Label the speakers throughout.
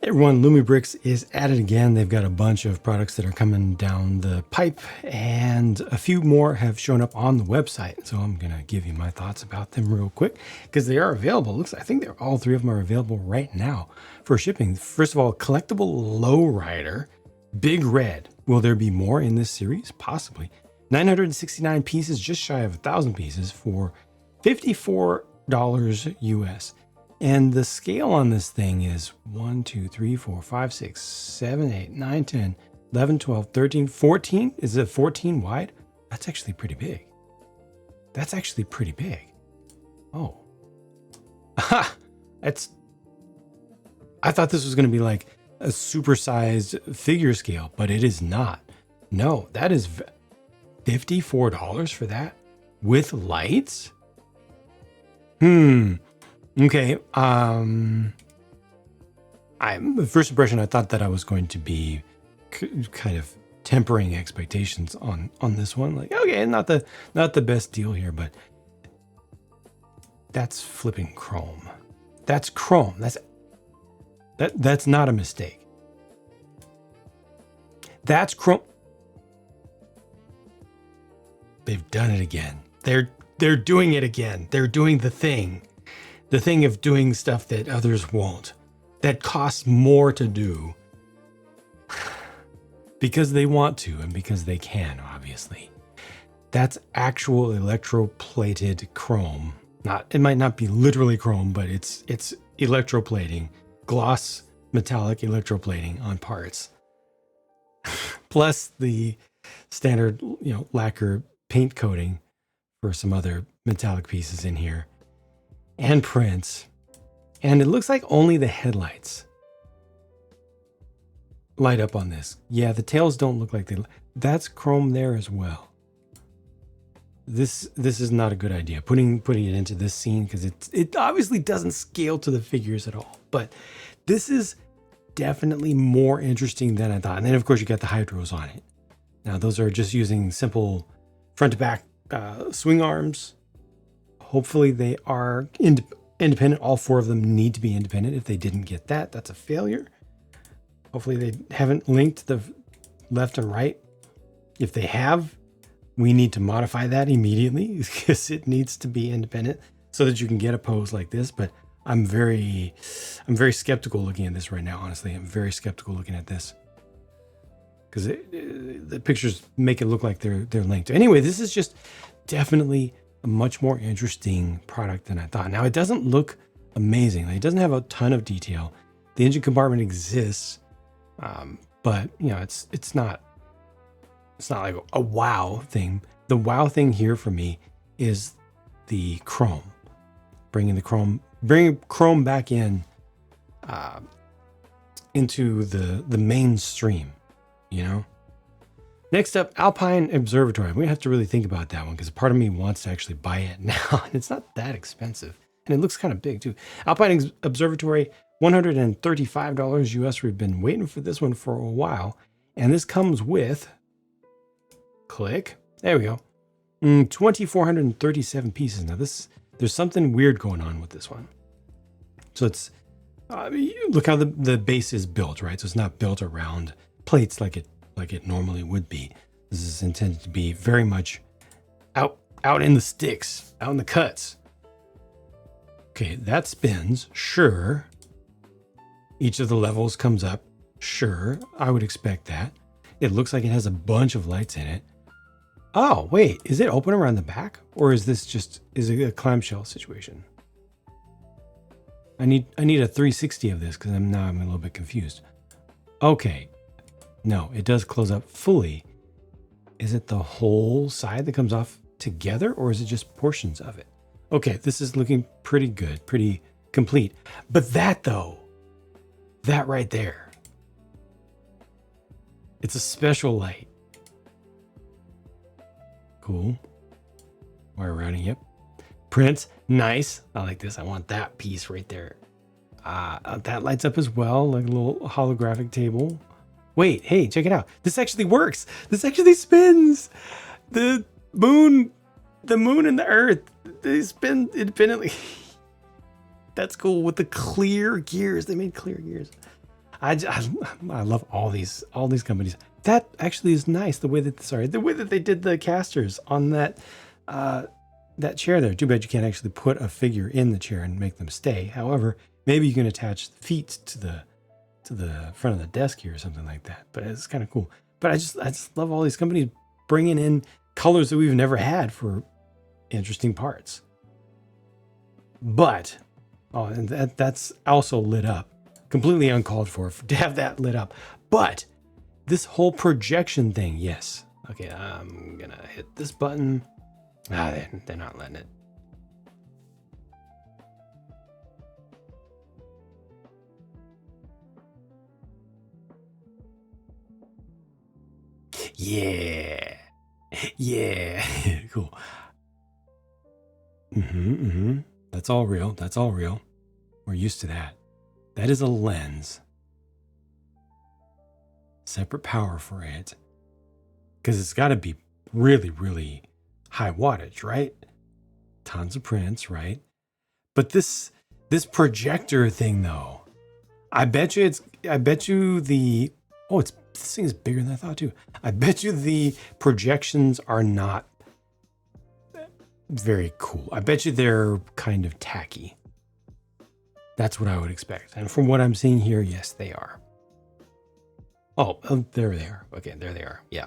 Speaker 1: Hey everyone, Lumibricks is at it again. They've got a bunch of products that are coming down the pipe, and a few more have shown up on the website. So I'm gonna give you my thoughts about them real quick because they are available. I think they're all three of them are available right now for shipping. First of all, Collectible Low Rider, Big Red. Will there be more in this series? Possibly. 969 pieces, just shy of 1,000 pieces for $54 US. And the scale on this thing is 1, 2, 3, 4, 5, 6, 7, 8, 9, 10, 11, 12, 13, 14. Is it 14 wide? That's actually pretty big. That's actually pretty big. Oh. Aha! I thought this was going to be like a supersized figure scale, but it is not. No, that is $54 for that with lights? Okay. First impression, I thought that I was going to be kind of tempering expectations on this one. Like, okay, not the best deal here, but that's flipping chrome. That's chrome. That's not a mistake. That's chrome. They've done it again. They're doing it again. They're doing the thing of doing stuff that others won't, that costs more to do because they want to and because they can, obviously. That's actual electroplated chrome. It might not be literally chrome, but it's electroplating, gloss metallic electroplating on parts. Plus the standard, lacquer paint coating for some other metallic pieces in here. And prints. And it looks like only the headlights light up on this. Yeah, the tails don't look like that's chrome there as well. This is not a good idea. Putting it into this scene because it obviously doesn't scale to the figures at all. But this is definitely more interesting than I thought. And then of course you got the hydros on it. Now those are just using simple front to back swing arms. Hopefully they are independent. All four of them need to be independent. If they didn't get that, that's a failure. Hopefully they haven't linked the left and right. If they have, we need to modify that immediately because it needs to be independent so that you can get a pose like this. But I'm very skeptical looking at this right now. Honestly, I'm very skeptical looking at this because the pictures make it look like they're linked. Anyway, this is just definitely a much more interesting product than I thought. Now, it doesn't look amazing. Like, it doesn't have a ton of detail. The engine compartment exists, but it's not like a wow thing. The wow thing here for me is the chrome, bringing chrome back into the mainstream. Next up, Alpine Observatory. We have to really think about that one because part of me wants to actually buy it now. And it's not that expensive. And it looks kind of big too. Alpine Observatory, $135 US. We've been waiting for this one for a while. And this comes with, there we go, 2,437 pieces. Now there's something weird going on with this one. So it's, look how the base is built, right? So it's not built around plates like it normally would be. This is intended to be very much out in the sticks, out in the cuts. Okay, that spins, sure. Each of the levels comes up, sure. I would expect that. It looks like it has a bunch of lights in it. Oh, wait, is it open around the back? Or is it a clamshell situation? I need a 360 of this because I'm a little bit confused. Okay. No, it does close up fully. Is it the whole side that comes off together or is it just portions of it? Okay, this is looking pretty good, pretty complete. But that right there, it's a special light. Cool. Wire routing, yep. Prints, nice. I like this. I want that piece right there. That lights up as well, like a little holographic table. Wait, hey, check it out. This actually works. This actually spins. The moon and the earth, they spin independently. That's cool with the clear gears. They made clear gears. I love all these companies. That actually is nice. The way that they did the casters on that that chair there. Too bad you can't actually put a figure in the chair and make them stay. However, maybe you can attach the feet to the front of the desk here or something like that. But it's kind of cool. But I just love all these companies bringing in colors that we've never had for interesting parts. But and that's also lit up. Completely uncalled for to have that lit up. But this whole projection thing, yes. Okay, I'm gonna hit this button. They're not letting it. Yeah. Yeah. Cool. That's all real. That's all real. We're used to that. That is a lens. Separate power for it. Because it's got to be really, really high wattage, right? Tons of prints, right? But this projector thing though, I bet you the this thing is bigger than I thought too. I bet you the projections are not very cool. I bet you they're kind of tacky. That's what I would expect. And from what I'm seeing here, yes, they are. Oh, there they are. Okay, there they are. Yeah.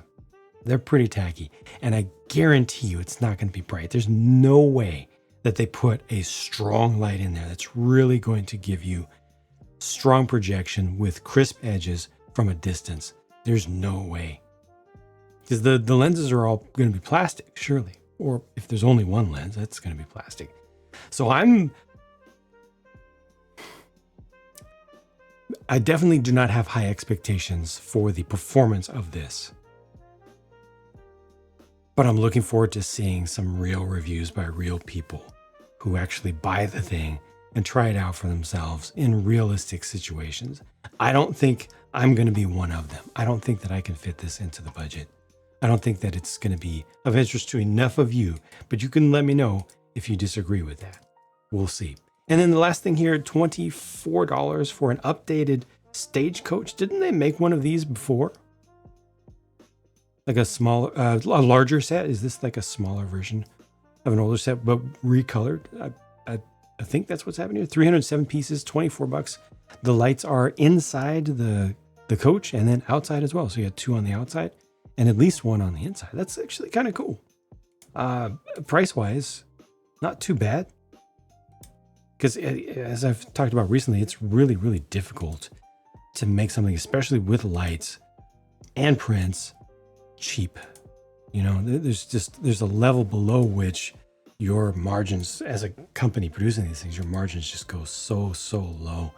Speaker 1: They're pretty tacky. And I guarantee you it's not going to be bright. There's no way that they put a strong light in there that's really going to give you strong projection with crisp edges from a distance. There's no way. Because the lenses are all going to be plastic, surely. Or if there's only one lens, that's going to be plastic. So I definitely do not have high expectations for the performance of this. But I'm looking forward to seeing some real reviews by real people who actually buy the thing and try it out for themselves in realistic situations. I don't think I'm going to be one of them. I don't think that I can fit this into the budget. I don't think that it's going to be of interest to enough of you, but you can let me know if you disagree with that. We'll see. And then the last thing here, $24 for an updated Stagecoach. Didn't they make one of these before? Like a smaller, a larger set? Is this like a smaller version of an older set, but recolored? I think that's what's happening here. 307 pieces, $24. The lights are inside the coach and then outside as well. So you have two on the outside and at least one on the inside. That's actually kind of cool. Price-wise, not too bad. Because as I've talked about recently, it's really, really difficult to make something, especially with lights and prints, cheap. You know, there's a level below which your margins as a company producing these things, your margins just go so low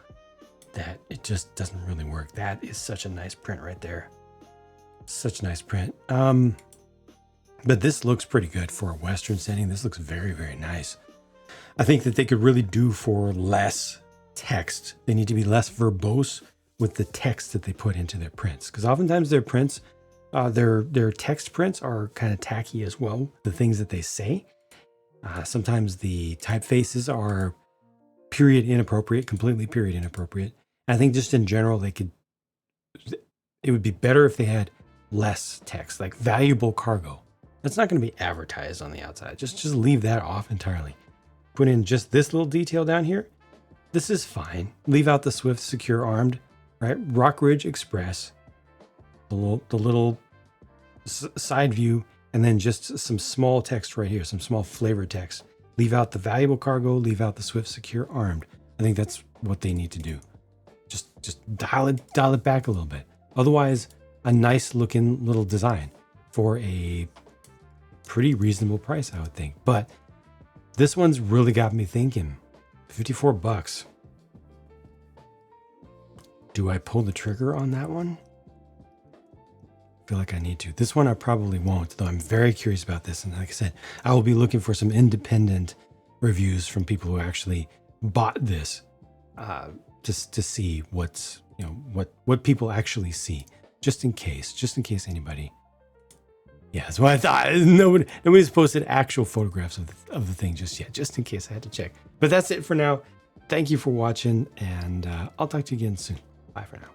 Speaker 1: that it just doesn't really work. That is such a nice print right there. Such a nice print. But this looks pretty good for a Western setting. This looks very, very nice. I think that they could really do for less text. They need to be less verbose with the text that they put into their prints. Because oftentimes their prints, their text prints are kind of tacky as well. The things that they say. Sometimes the typefaces are period inappropriate, completely period inappropriate. I think just in general, it would be better if they had less text, like valuable cargo. That's not going to be advertised on the outside. Just leave that off entirely. Put in just this little detail down here. This is fine. Leave out the Swift Secure Armed, right? Rockridge Express, the little side view, and then just some small text right here, some small flavor text. Leave out the valuable cargo, leave out the Swift Secure Armed. I think that's what they need to do. Just dial it back a little bit. Otherwise, a nice looking little design for a pretty reasonable price, I would think. But this one's really got me thinking. $54. Do I pull the trigger on that one? I feel like I need to. This one I probably won't, though I'm very curious about this. And like I said, I will be looking for some independent reviews from people who actually bought this, just to see what's, what people actually see, just in case anybody. Yeah, that's what I thought. Nobody's posted actual photographs of the thing just yet, just in case I had to check. But that's it for now. Thank you for watching, and I'll talk to you again soon. Bye for now.